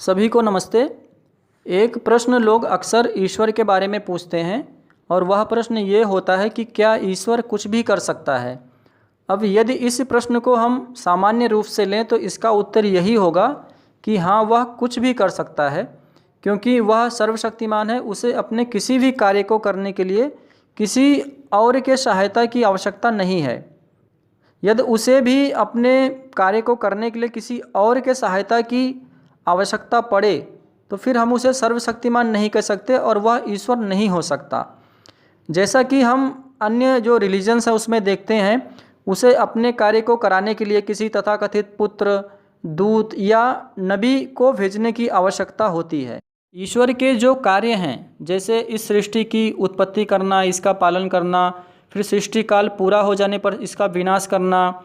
सभी को नमस्ते। एक प्रश्न लोग अक्सर ईश्वर के बारे में पूछते हैं और वह प्रश्न ये होता है कि क्या ईश्वर कुछ भी कर सकता है। अब यदि इस प्रश्न को हम सामान्य रूप से लें तो इसका उत्तर यही होगा कि हाँ, वह कुछ भी कर सकता है, क्योंकि वह सर्वशक्तिमान है। उसे अपने किसी भी कार्य को करने के लिए किसी और के सहायता की आवश्यकता नहीं है। यदि उसे भी अपने कार्य को करने के लिए किसी और के सहायता की आवश्यकता पड़े तो फिर हम उसे सर्वशक्तिमान नहीं कह सकते और वह ईश्वर नहीं हो सकता। जैसा कि हम अन्य जो रिलीजन्स हैं उसमें देखते हैं, उसे अपने कार्य को कराने के लिए किसी तथाकथित पुत्र, दूत या नबी को भेजने की आवश्यकता होती है। ईश्वर के जो कार्य हैं, जैसे इस सृष्टि की उत्पत्ति करना, इसका पालन करना, फिर सृष्टि काल पूरा हो जाने पर इसका विनाश करना,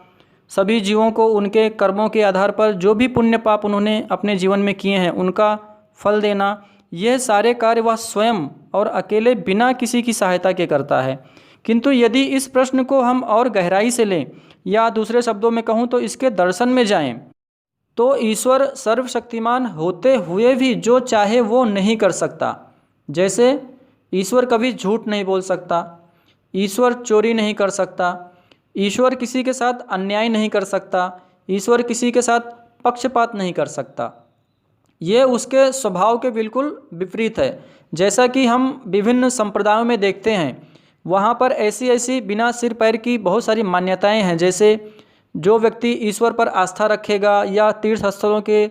सभी जीवों को उनके कर्मों के आधार पर जो भी पुण्य पाप उन्होंने अपने जीवन में किए हैं उनका फल देना, यह सारे कार्य वह स्वयं और अकेले बिना किसी की सहायता के करता है। किंतु यदि इस प्रश्न को हम और गहराई से लें या दूसरे शब्दों में कहूँ तो इसके दर्शन में जाएं, तो ईश्वर सर्वशक्तिमान होते हुए भी जो चाहे वो नहीं कर सकता। जैसे ईश्वर कभी झूठ नहीं बोल सकता, ईश्वर चोरी नहीं कर सकता, ईश्वर किसी के साथ अन्याय नहीं कर सकता, ईश्वर किसी के साथ पक्षपात नहीं कर सकता। ये उसके स्वभाव के बिल्कुल विपरीत है। जैसा कि हम विभिन्न संप्रदायों में देखते हैं, वहाँ पर ऐसी ऐसी बिना सिर पैर की बहुत सारी मान्यताएं हैं। जैसे जो व्यक्ति ईश्वर पर आस्था रखेगा या तीर्थ स्थलों के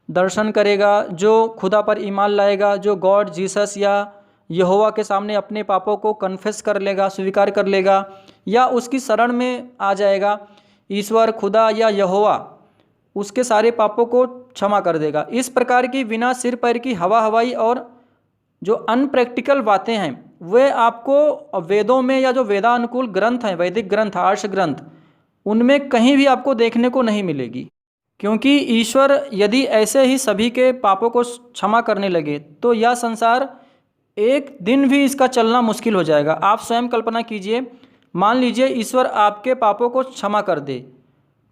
दर्शन करेगा, जो खुदा पर ईमान लाएगा, जो गॉड, जीसस या यहोवा के सामने अपने पापों को कन्फेस कर लेगा, स्वीकार कर लेगा या उसकी शरण में आ जाएगा, ईश्वर, खुदा या यहोवा उसके सारे पापों को क्षमा कर देगा। इस प्रकार की बिना सिर पैर की हवा हवाई और जो अनप्रैक्टिकल बातें हैं वे आपको वेदों में या जो वेदानुकूल ग्रंथ हैं, वैदिक ग्रंथ, आर्ष ग्रंथ, उनमें कहीं भी आपको देखने को नहीं मिलेगी। क्योंकि ईश्वर यदि ऐसे ही सभी के पापों को क्षमा करने लगे तो यह संसार एक दिन भी इसका चलना मुश्किल हो जाएगा। आप स्वयं कल्पना कीजिए, मान लीजिए ईश्वर आपके पापों को क्षमा कर दे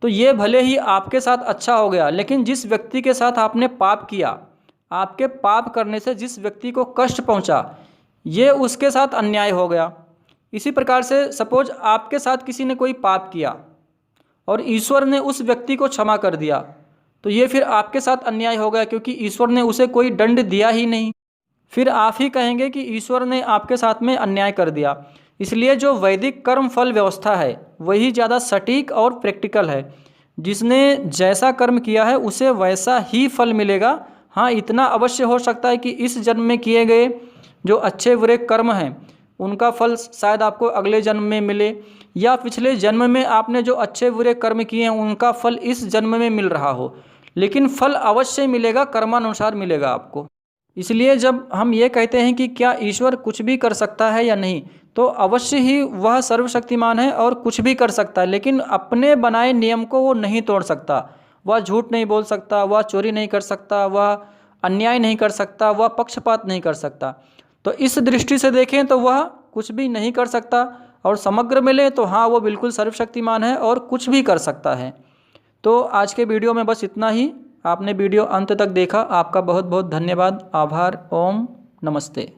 तो ये भले ही आपके साथ अच्छा हो गया, लेकिन जिस व्यक्ति के साथ आपने पाप किया, आपके पाप करने से जिस व्यक्ति को कष्ट पहुंचा, ये उसके साथ अन्याय हो गया। इसी प्रकार से सपोज आपके साथ किसी ने कोई पाप किया और ईश्वर ने उस व्यक्ति को क्षमा कर दिया तो ये फिर आपके साथ अन्याय हो गया, क्योंकि ईश्वर ने उसे कोई दंड दिया ही नहीं। फिर आप ही कहेंगे कि ईश्वर ने आपके साथ में अन्याय कर दिया। इसलिए जो वैदिक कर्म फल व्यवस्था है वही ज़्यादा सटीक और प्रैक्टिकल है। जिसने जैसा कर्म किया है उसे वैसा ही फल मिलेगा। हाँ, इतना अवश्य हो सकता है कि इस जन्म में किए गए जो अच्छे बुरे कर्म हैं उनका फल शायद आपको अगले जन्म में मिले, या पिछले जन्म में आपने जो अच्छे बुरे कर्म किए हैं उनका फल इस जन्म में मिल रहा हो, लेकिन फल अवश्य मिलेगा, कर्मानुसार मिलेगा आपको। इसलिए जब हम ये कहते हैं कि क्या ईश्वर कुछ भी कर सकता है या नहीं, तो अवश्य ही वह सर्वशक्तिमान है और कुछ भी कर सकता है, लेकिन अपने बनाए नियम को वो नहीं तोड़ सकता। वह झूठ नहीं बोल सकता, वह चोरी नहीं कर सकता, वह अन्याय नहीं कर सकता, वह पक्षपात नहीं कर सकता। तो इस दृष्टि से देखें तो वह कुछ भी नहीं कर सकता, और समग्र में लें तो हाँ, वो बिल्कुल सर्वशक्तिमान है और कुछ भी कर सकता है। तो आज के वीडियो में बस इतना ही। आपने वीडियो अंत तक देखा, आपका बहुत बहुत धन्यवाद, आभार। ओम नमस्ते।